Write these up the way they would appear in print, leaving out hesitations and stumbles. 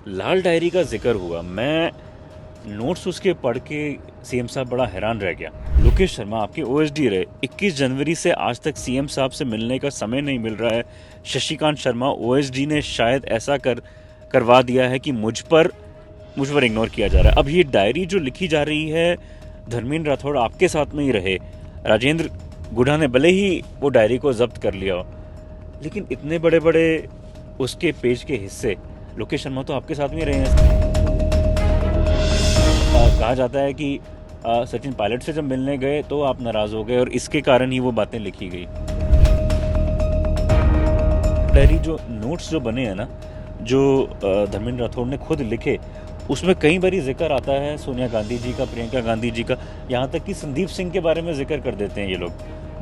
लाल diary का जिक्र हुआ, मैं नोट्स उसके पढ़ के सीएम साहब बड़ा हैरान रह गया। लोकेश शर्मा आपके ओएसडी रहे, 21 जनवरी से आज तक सीएम साहब से मिलने का समय नहीं मिल रहा है। शशिकांत शर्मा ओएसडी ने शायद ऐसा करवा दिया है कि मुझ पर इग्नोर किया जा रहा है। अब ये डायरी जो लिखी जा रही है, धर्मेंद्र राठौड़ आपके साथ में ही रहे, राजेंद्र गुढ़ा ने भले ही वो डायरी को जब्त कर लिया हो, लेकिन इतने बड़े बड़े उसके पेज के हिस्से लोकेश शर्मा तो आपके साथ में रहे हैं। कहा जाता है कि सचिन पायलट से जब मिलने गए तो आप नाराज हो गए और इसके कारण ही वो बातें लिखी गई। डायरी जो नोट्स जो बने हैं ना, जो धर्मेंद्र राठौड़ ने खुद लिखे, उसमें कई बार जिक्र आता है सोनिया गांधी जी का, प्रियंका गांधी जी का, यहाँ तक कि संदीप सिंह के बारे में जिक्र कर देते हैं। ये लोग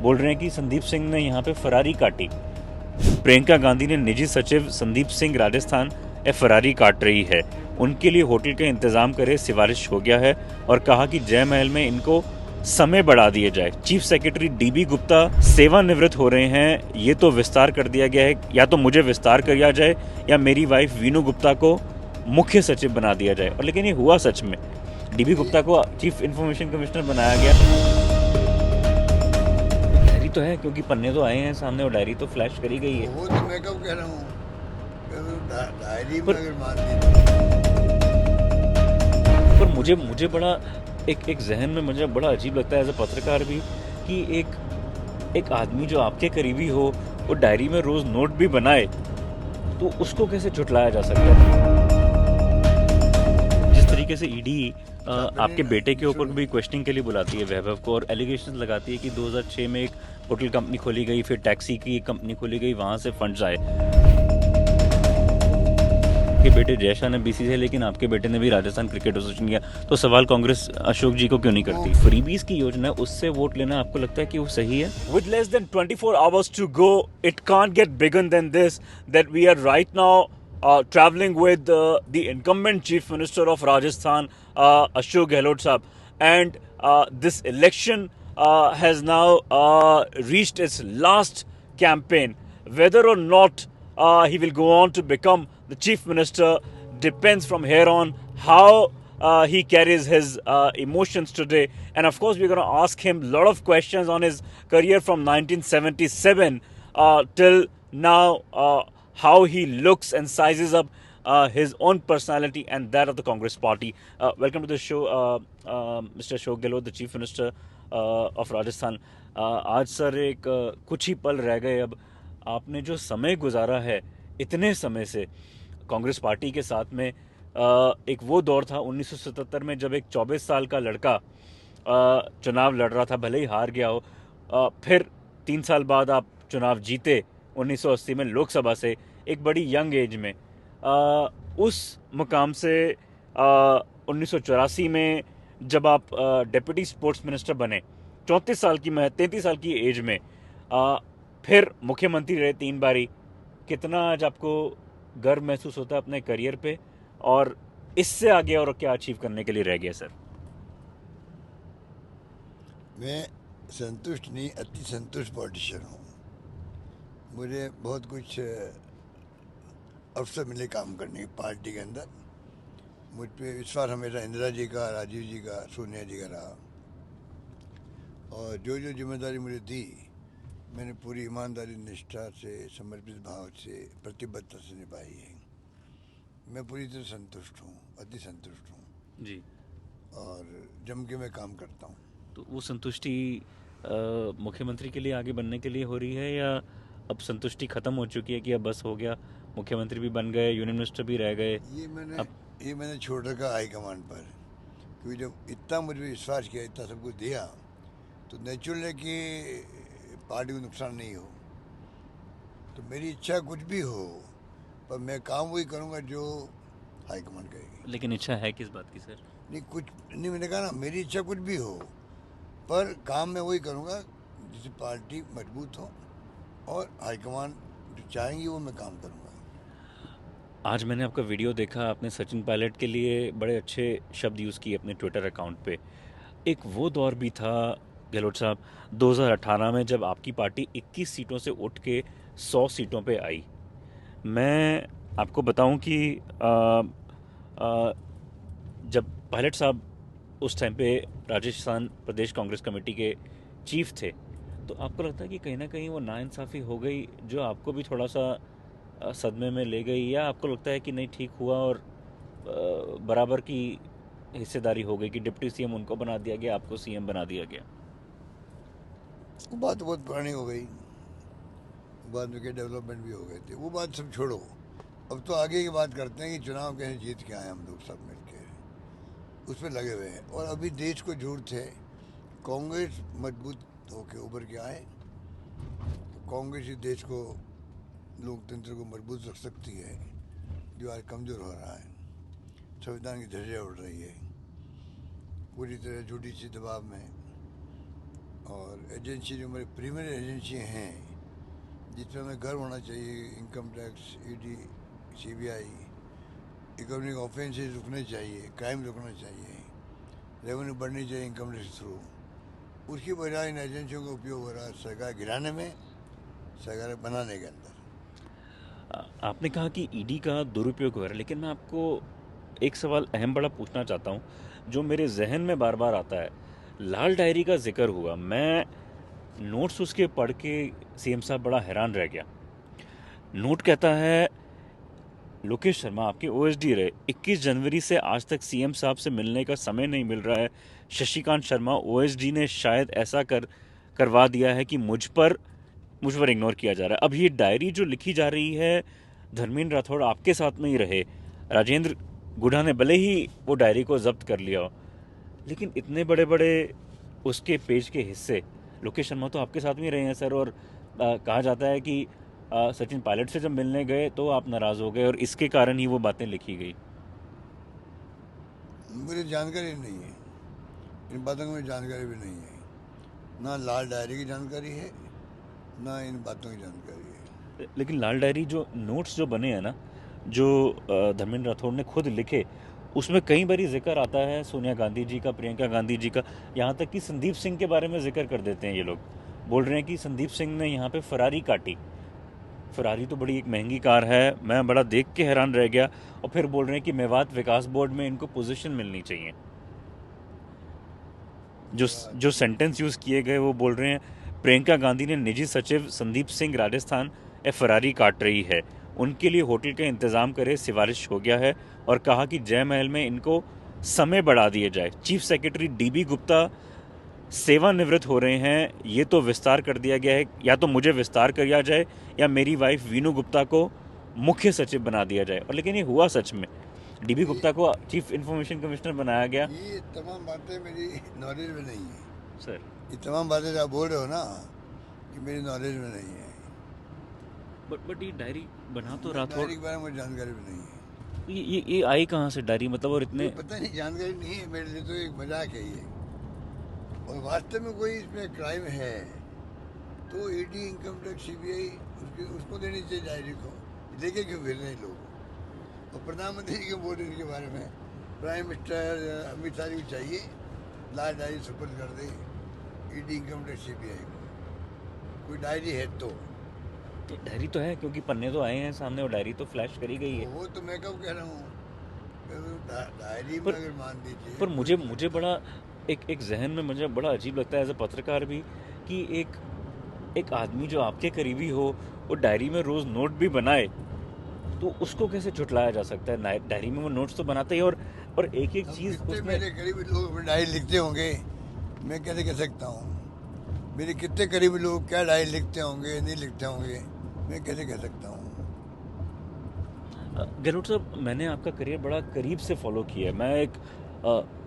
बोल रहे हैं कि संदीप सिंह ने यहाँ पे फरारी काटी। प्रियंका गांधी ने निजी सचिव संदीप सिंह राजस्थान फरारी काट रही है, उनके लिए होटल का इंतजाम करे सिफारिश हो गया है, और कहा कि जय महल में इनको समय बढ़ा दिए जाए। चीफ सेक्रेटरी डीबी गुप्ता सेवानिवृत्त हो रहे हैं, ये तो विस्तार कर दिया गया है, या तो मुझे विस्तार किया जाए या मेरी वाइफ वीनू गुप्ता को मुख्य सचिव बना दिया जाए। और लेकिन ये हुआ सच में, डीबी गुप्ता को चीफ इंफॉर्मेशन कमिश्नर बनाया गया। डायरी तो है, क्योंकि पन्ने तो आए हैं सामने, और डायरी तो फ्लैश करी गई है। वो तो मैं कब कह रहा हूँ, डायरी में अगर मान पर मुझे बड़ा एक जहन में मुझे बड़ा अजीब लगता है एज ए पत्रकार भी, कि एक आदमी जो आपके करीबी हो वो डायरी में रोज नोट भी बनाए, तो उसको कैसे झुटलाया जा सकता है। जिस तरीके से ईडी आपके बेटे के ऊपर भी क्वेश्चनिंग के लिए बुलाती है वैभव को, और एलिगेशन लगाती है कि 2006 में एक होटल कंपनी खोली गई, फिर टैक्सी की कंपनी खोली गई, वहां से फंड्स आए। के बेटे जयशाह ने बीसीसीआई, लेकिन आपके बेटे ने भी राजस्थान क्रिकेट एसोसिएशन किया, तो सवाल कांग्रेस अशोक जी को क्यों नहीं करती। फ्रीबीज की योजना, उससे वोट लेना आपको लगता है कि वो सही है? With less than 24 hours to go, it can't get bigger than this, that we are right now traveling with the incumbent chief minister of Rajasthan, Ashok Gehlot Sahab, and this election has now reached its last campaign. Whether or not he will go on to become the chief minister depends from here on how he carries his emotions today. And of course, we're going to ask him a lot of questions on his career from 1977 till now, how he looks and sizes up his own personality and that of the Congress party. Welcome to the show, Mr. Ashok Gehlot, the chief minister of Rajasthan. आज sir एक कुछ ही पल रह गए, अब आपने जो समय गुजारा है इतने समय से कांग्रेस पार्टी के साथ में, एक वो दौर था 1977 में जब एक 24 साल का लड़का चुनाव लड़ रहा था, भले ही हार गया हो, फिर 3 साल बाद आप चुनाव जीते 1980 में लोकसभा से, एक बड़ी यंग एज में। उस मुकाम से 1984 में जब आप डिप्टी स्पोर्ट्स मिनिस्टर बने, 34 साल की 33 साल की एज में, फिर मुख्यमंत्री रहे 3 बारी, कितना आज आपको गर्व महसूस होता है अपने करियर पे, और इससे आगे और क्या अचीव करने के लिए रह गया सर? मैं संतुष्ट नहीं, अति संतुष्ट पॉलिटिशियन हूँ। मुझे बहुत कुछ अवसर मिले काम करने की पार्टी के अंदर। मुझ पे विश्वास हमेशा इंदिरा जी का, राजीव जी का, सोनिया जी का रहा, और जो जो जिम्मेदारी मुझे दी मैंने पूरी ईमानदारी, निष्ठा से, समर्पित भाव से, प्रतिबद्धता से निभाई है। मैं पूरी तरह संतुष्ट हूँ, अति संतुष्ट हूँ जी, और जम के मैं काम करता हूँ। तो वो संतुष्टि मुख्यमंत्री के लिए आगे बनने के लिए हो रही है, या अब संतुष्टि खत्म हो चुकी है कि अब बस हो गया, मुख्यमंत्री भी बन गए, यूनियन मिनिस्टर भी रह गए? ये मैंने छोड़ रखा हाईकमान पर, क्योंकि जब इतना मुझे विश्वास किया, इतना सब कुछ दिया, तो नेचुरल है कि पार्टी को नुकसान नहीं हो। तो मेरी इच्छा कुछ भी हो, पर मैं काम वही करूँगा जो हाईकमान करेगी। लेकिन इच्छा है किस बात की सर? नहीं, कुछ नहीं, मैंने कहा ना, मेरी इच्छा कुछ भी हो, पर काम मैं वही करूँगा जिससे पार्टी मजबूत हो, और हाईकमान जो चाहेंगी वो मैं काम करूँगा। आज मैंने आपका वीडियो देखा, आपने सचिन पायलट के लिए बड़े अच्छे शब्द यूज़ किए अपने ट्विटर अकाउंट पे। एक वो दौर भी था गहलोत साहब 2018 में, जब आपकी पार्टी 21 सीटों से उठ के 100 सीटों पे आई। मैं आपको बताऊं कि जब पायलट साहब उस टाइम पे राजस्थान प्रदेश कांग्रेस कमेटी के चीफ थे, तो आपको लगता है कि कहीं ना कहीं वो नाइंसाफ़ी हो गई जो आपको भी थोड़ा सा सदमे में ले गई, या आपको लगता है कि नहीं ठीक हुआ और बराबर की हिस्सेदारी हो गई कि डिप्टी सीएम उनको बना दिया गया, आपको सीएम बना दिया गया? वो बात तो बहुत पुरानी हो गई, बाद में के डेवलपमेंट भी हो गए थे, वो बात सब छोड़ो। अब तो आगे की बात करते हैं कि चुनाव कैसे जीत के आए हम लोग सब मिलके, उस पर लगे हुए हैं। और अभी देश को जरूरत है कांग्रेस मजबूत होके उभर के आए। कांग्रेस ही देश को, लोकतंत्र को मजबूत रख सकती है, जो आज कमज़ोर हो रहा है। संविधान की धज्जियाँ उड़ रही है पूरी तरह झूठी सी दबाव में। और एजेंसी जो हमारी प्रीमियर एजेंसी हैं जिसमें हमें गर्व होना चाहिए, income tax, ED, CBI, economic offences रुकने चाहिए, क्राइम रुकना चाहिए, रेवेन्यू बढ़नी चाहिए इनकम टैक्स थ्रू, उसकी बजाय इन एजेंसियों का उपयोग हो रहा है सरकार गिराने में, सरकार बनाने के अंदर। आपने कहा कि ईडी का दुरुपयोग हो रहा है, लेकिन मैं आपको एक सवाल अहम बड़ा पूछना चाहता हूँ जो मेरे जहन में बार बार आता है। लाल डायरी का जिक्र हुआ, मैं नोट्स उसके पढ़ के सीएम साहब बड़ा हैरान रह गया। नोट कहता है, लोकेश शर्मा आपके ओएसडी रहे, 21 जनवरी से आज तक सीएम साहब से मिलने का समय नहीं मिल रहा है। शशिकांत शर्मा ओएसडी ने शायद ऐसा करवा दिया है कि मुझ पर इग्नोर किया जा रहा है। अब ये डायरी जो लिखी जा रही है, धर्मेंद्र राठौड़ आपके साथ में ही रहे, राजेंद्र गुढ़ा ने भले ही वो डायरी को जब्त कर लिया हो, लेकिन इतने बड़े बड़े उसके पेज के हिस्से लोकेश शर्मा तो आपके साथ में ही रहे हैं सर। और कहा जाता है कि सचिन पायलट से जब मिलने गए तो आप नाराज़ हो गए और इसके कारण ही वो बातें लिखी गई। मुझे जानकारी नहीं है, इन बातों की मुझे जानकारी भी नहीं है, ना लाल डायरी की जानकारी है ना इन बातों की जानकारी है। लेकिन लाल डायरी जो नोट्स जो बने हैं ना, जो धर्मेंद्र राठौड़ ने खुद लिखे, उसमें कई बारी जिक्र आता है सोनिया गांधी जी का, प्रियंका गांधी जी का, यहाँ तक कि संदीप सिंह के बारे में जिक्र कर देते हैं। ये लोग बोल रहे हैं कि संदीप सिंह ने यहाँ पे फरारी काटी। फरारी तो बड़ी एक महंगी कार है, मैं बड़ा देख के हैरान रह गया। और फिर बोल रहे हैं कि मेवात विकास बोर्ड में इनको पोजीशन मिलनी चाहिए। जो सेंटेंस यूज़ किए गए वो बोल रहे हैं, प्रियंका गांधी ने निजी सचिव संदीप सिंह राजस्थान फरारी काट रही है, उनके लिए होटल का इंतज़ाम करे, सिफारिश हो गया है। और कहा कि जय महल में इनको समय बढ़ा दिया जाए। चीफ सेक्रेटरी डीबी गुप्ता सेवानिवृत्त हो रहे हैं, ये तो विस्तार कर दिया गया है, या तो मुझे विस्तार किया जाए या मेरी वाइफ वीनू गुप्ता को मुख्य सचिव बना दिया जाए। और लेकिन ये हुआ सच में, डीबी गुप्ता को चीफ इंफॉर्मेशन कमिश्नर बनाया गया। ये तमाम बातें मेरी नॉलेज में नहीं है सर, ये तमाम बातें जो आप बोल रहे हो ना, कि मेरी नॉलेज में नहीं है। बट ये डायरी बना तो राठौड़, डायरी के बारे में मुझे जानकारी भी नहीं है। ये आई कहाँ से डायरी, मतलब? और इतने पता नहीं, जानकारी नहीं है, मेरे लिए तो एक मजाक है ये। और वास्तव में कोई इसमें क्राइम है तो ईडी, इनकम टैक्स, सीबीआई उसको देनी चाहिए डायरी को, लेके क्यों फिर रहे लोग। और प्रधानमंत्री जी के बोल रहे इनके बारे में, प्राइम मिनिस्टर अमित शाह को चाहिए लाल डायरी सुपुर्द कर दे ईडी, इनकम टैक्स, सीबीआई को। कोई डायरी है तो डायरी तो है, क्योंकि पन्ने तो आए हैं सामने, और डायरी तो फ्लैश करी गई है। वो तो मैं कब कह रहा हूँ, डायरी में अगर मान दीजिए। पर मुझे बड़ा एक जहन में मुझे बड़ा अजीब लगता है एज अ पत्रकार भी, कि एक आदमी जो आपके करीबी हो वो डायरी में रोज नोट भी बनाए, तो उसको कैसे झुटलाया जा सकता है? डायरी में वो नोट्स तो बनाते ही, और एक एक चीज उसमें। मेरे करीबी लोग अपनी डायरी लिखते होंगे, मैं कैसे कह सकता हूँ? मेरे कितने करीबी लोग क्या डायरी लिखते होंगे, नहीं लिखते होंगे, मैं कैसे कह सकता हूँ? गहलोत साहब, मैंने आपका करियर बड़ा करीब से फॉलो किया है। मैं एक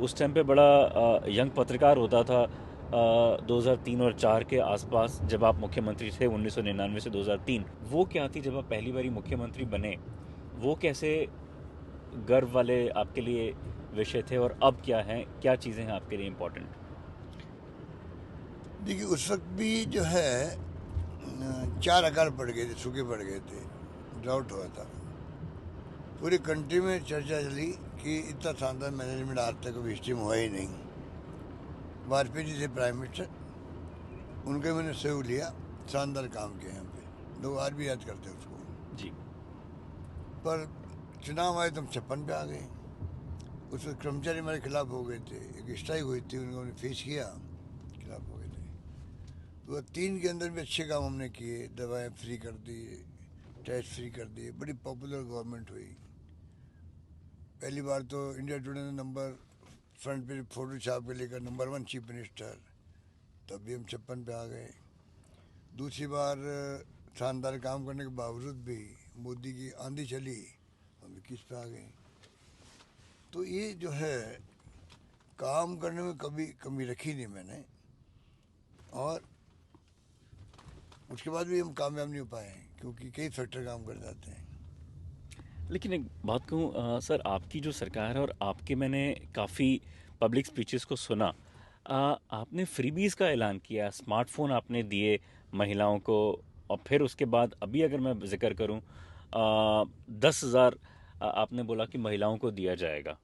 उस टाइम पे बड़ा यंग पत्रकार होता था, 2003 और 4 के आसपास, जब आप मुख्यमंत्री थे 1999 से 2003। वो क्या थी जब आप पहली बारी मुख्यमंत्री बने, वो कैसे गर्व वाले आपके लिए विषय थे, और अब क्या हैं, क्या चीज़ें हैं आपके लिए इम्पोर्टेंट? देखिए, उस वक्त भी जो है 4 अकाल पड़ गए थे, सूखे पड़ गए थे, ड्राउट हुआ था। पूरी कंट्री में चर्चा चली कि इतना शानदार मैनेजमेंट आज तक कभी हिस्ट्री में हुआ ही नहीं। वाजपेयी जी थे प्राइम मिनिस्टर, उनके मैंने सहयोग लिया, शानदार काम किया यहाँ पे, लोग आज भी याद करते हैं उसको जी। पर चुनाव आए तो हम 56 पे आ गए। उस वक्त कर्मचारी हमारे खिलाफ हो गए थे, एक स्ट्राइक हुई थी, उन्होंने फेस किया, खिलाफ हो गए थे। तो 3 के अंदर भी अच्छे काम हमने किए, दवाएं फ्री कर दी, टेस्ट फ्री कर दिए, बड़ी पॉपुलर गवर्नमेंट हुई। पहली बार तो इंडिया टुडे ने नंबर फ्रंट पे फोटो छाप के लेकर नंबर 1 चीफ मिनिस्टर, तब भी हम 56 पे आ गए। दूसरी बार शानदार काम करने के बावजूद भी मोदी की आंधी चली, हम 21 पे आ गए। तो ये जो है काम करने में कभी कमी रखी नहीं मैंने, और उसके बाद भी हम कामयाब नहीं हो पाए हैं क्योंकि कई फैक्टर काम कर जाते हैं। लेकिन एक बात कहूँ सर, आपकी जो सरकार है और आपके मैंने काफ़ी पब्लिक स्पीचेस को सुना, आपने फ्रीबीज़ का ऐलान किया, स्मार्टफोन आपने दिए महिलाओं को, और फिर उसके बाद अभी अगर मैं जिक्र करूँ 10,000 आपने बोला कि महिलाओं को दिया जाएगा।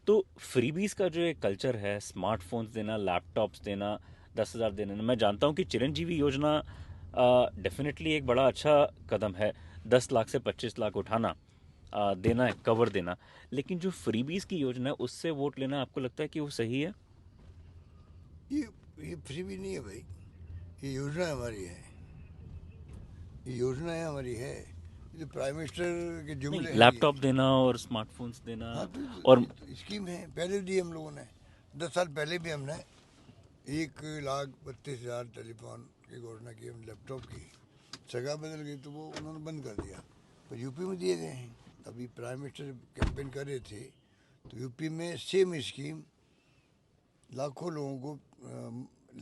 तो फ्रीबीज़ का जो एक कल्चर है, स्मार्टफोन्स देना, लैपटॉप्स देना, 10,000 देना, मैं जानता हूँ कि चिरंजीवी योजना डेफिनेटली एक बड़ा अच्छा कदम है, 10 लाख से 25 लाख उठाना, देना है, कवर देना, लेकिन जो फ्रीबीज़ की योजना है उससे वोट लेना आपको लगता है कि वो सही है? ये फ्री भी नहीं है भाई, ये योजना हमारी है, ये योजना है हमारी है। ये जो प्राइम मिनिस्टर के जुमले हैं, लैपटॉप देना और स्मार्टफोन्स देना, हाँ और तो स्कीम है, पहले दी हम लोगों ने, 10 साल पहले भी हमने 1,32,000 टेलीफोन की घोषणा की, हम लैपटॉप की। जगह बदल गई तो वो उन्होंने बंद कर दिया, पर यूपी में दिए गए हैं। अभी प्राइम मिनिस्टर कैंपेन कर रहे थे तो यूपी में सेम स्कीम लाखों लोगों को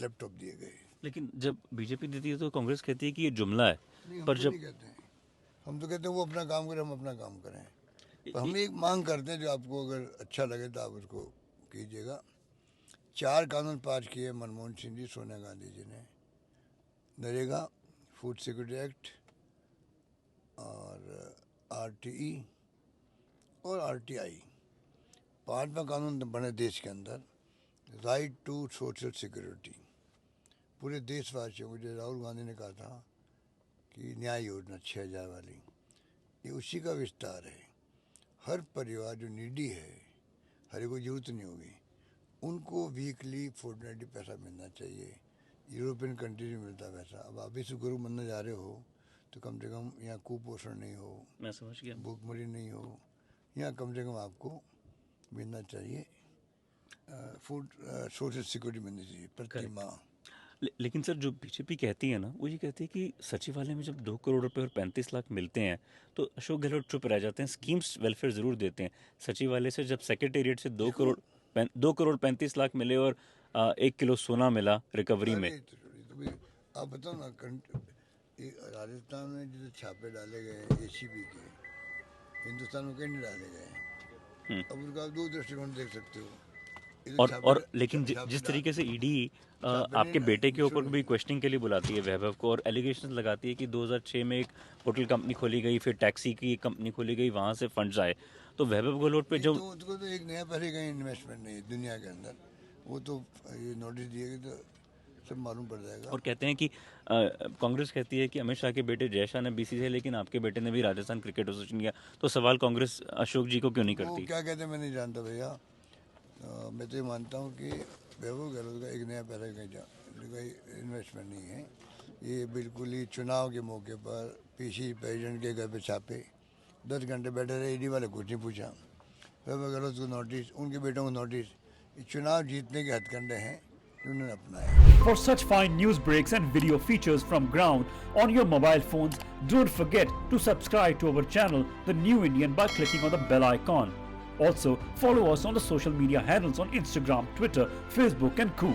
लैपटॉप दिए गए। लेकिन जब बीजेपी देती है तो कांग्रेस कहती है कि ये जुमला है, नहीं, हम पर तो जब नहीं कहते हैं, हम तो कहते हैं वो अपना काम करें, हम अपना काम करें। तो हम एक मांग करते हैं, जो आपको अगर अच्छा लगे तो आप उसको कीजिएगा। 4 कानून पास किए मनमोहन सिंह जी, सोनिया गांधी जी ने, नरेगा, फूड सिक्योरिटी एक्ट और RTE और RTI, 5वां कानून बने देश के अंदर, राइट टू सोशल सिक्योरिटी। पूरे देशवासियों को, जो राहुल गांधी ने कहा था कि न्याय योजना 6,000 वाली, ये उसी का विस्तार है। हर परिवार जो नीडी है, हर कोई जरूरत नहीं होगी, उनको वीकली फोर्टनाइटली पैसा मिलना चाहिए। यूरोपियन कंट्रीज में मिलता पैसा। अब आप इस गुरु बनने जा रहे हो तो कम से कम यहाँ कुपोषण नहीं हो, मैं समझ गया, भूखमरी नहीं हो, यहाँ कम से कम आपको मिलना चाहिए, फूड सोशल सिक्योरिटी मिलनी चाहिए प्रति माह। लेकिन सर जो बीजेपी कहती है ना, वो ये कहती है कि सचिवालय में जब 2 करोड़ रुपए और 35 लाख मिलते हैं तो अशोक गहलोत चुप रह जाते हैं, स्कीम्स वेलफेयर जरूर देते हैं। सचिवालय से जब सेक्रेटेरिएट से 2 करोड़ 35 लाख मिले और 1 किलो सोना मिला रिकवरी में। आप बताओ ना, राजस्थान में जो छापे डाले गए ACB के, हिंदुस्तान में कहीं नहीं डाले गए। अब उसका आप 2 दृष्टिकोण देख सकते हो। और लेकिन जिस तरीके से ईडी आपके बेटे के ऊपर भी क्वेश्चनिंग के लिए बुलाती है वैभव को, और एलिगेशंस लगाती है कि 2006 में एक होटल कंपनी खोली गई, फिर टैक्सी की कंपनी खोली गई, वहां से फंड्स आए, तो वैभव गहलोत पे जो तो एक नया पैसे का इन्वेस्टमेंट नहीं है दुनिया के अंदर, वो तो ये नोटिस दिए तो सब मालूम पड़ जाएगा। और कहते हैं कि कांग्रेस कहती है कि अमित शाह के बेटे जय शाह ने BCCI है, लेकिन आपके बेटे ने भी राजस्थान क्रिकेट एसोसिएशन किया, तो सवाल कांग्रेस अशोक जी को क्यों नहीं करती? क्या कहते हैं मैं नहीं जानता भैया। मैं तो ये मानता हूँ कि वैभव गहलोत का एक नया पैसा का इन्वेस्टमेंट नहीं है। ये बिल्कुल ही चुनाव के मौके पर PC प्रेसिडेंट के घर पे छापे, 10 घंटे बैठे रहे, ED वाले कुछ नहीं पूछा। वैभव गहलोत को नोटिस, उनके बेटों को नोटिस, चुनाव जीतने के हथकंडे हैं उन्होंने अपनाया। For such fine news breaks and video features from ground on your mobile phones, don't forget to subscribe to our channel, The New Indian, by clicking on the bell icon. Also, follow us on the social media handles on Instagram, Twitter, Facebook and Coup.